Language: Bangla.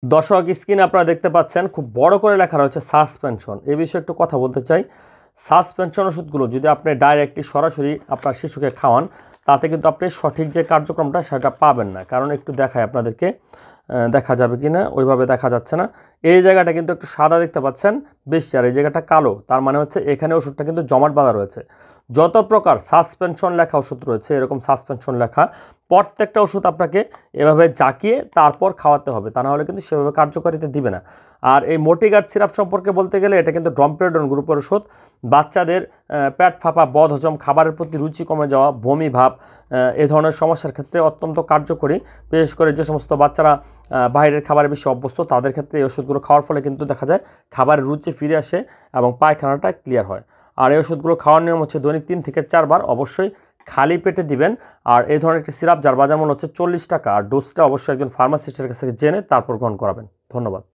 দর্শক স্ক্রিনে আপনারা দেখতে পাচ্ছেন খুব বড় করে লেখা রয়েছে সাসপেনশন। এই বিষয়ে একটু কথা বলতে চাই। সাসপেনশন ওষুধগুলো যদি আপনি ডাইরেক্টলি সরাসরি আপনার শিশুকে খাওয়ান, তাতে কিন্তু আপনি সঠিক যে কার্যক্রমটা সেটা পাবেন না। কারণ একটু দেখায় আপনাদেরকে, দেখা যাবে কি না, ওইভাবে দেখা যাচ্ছে না। এই জায়গাটা কিন্তু একটু সাদা দেখতে পাচ্ছেন বেশি, আর এই জায়গাটা কালো। তার মানে হচ্ছে এখানে ওষুধটা কিন্তু জমাট বাঁধা রয়েছে। যত প্রকার সাসপেনশন লেখা ওষুধ রয়েছে, এরকম সাসপেনশন লেখা প্রত্যেকটা ওষুধ আপনাকে এভাবে জাকিয়ে তারপর খাওয়াতে হবে, তা না হলে কিন্তু সেভাবে কার্যকারিতা দিবে না। আর এই মোটিগার্ড সিরাপ সম্পর্কে বলতে গেলে এটা কিন্তু ডম্পেরডন গ্রুপের ওষুধ। বাচ্চাদের পেট ফাঁপা, বদহজম, খাবারের প্রতি রুচি কমে যাওয়া, বমি ভাব, এ ধরনের সমস্যার ক্ষেত্রে অত্যন্ত কার্যকরী। বিশেষ করে যে সমস্ত বাচ্চারা বাইরের খাবারে বেশি অভ্যস্ত, তাদের ক্ষেত্রে এই ওষুধগুলো খাওয়ার ফলে কিন্তু দেখা যায় খাবারের রুচি ফিরে আসে এবং পায়খানাটা ক্লিয়ার হয়। আর এই ওষুধগুলো খাওয়ার নিয়ম হচ্ছে দৈনিক 3 থেকে 4 বার, অবশ্যই খালি পেটে দিবেন। আর এই ধরনের একটি সিরাপ যার বাজার মূল্য হচ্ছে 40 টাকা, আর ডোজটা অবশ্যই একজন ফার্মাসিস্টের কাছ থেকে জেনে তারপর গ্রহণ করাবেন। ধন্যবাদ।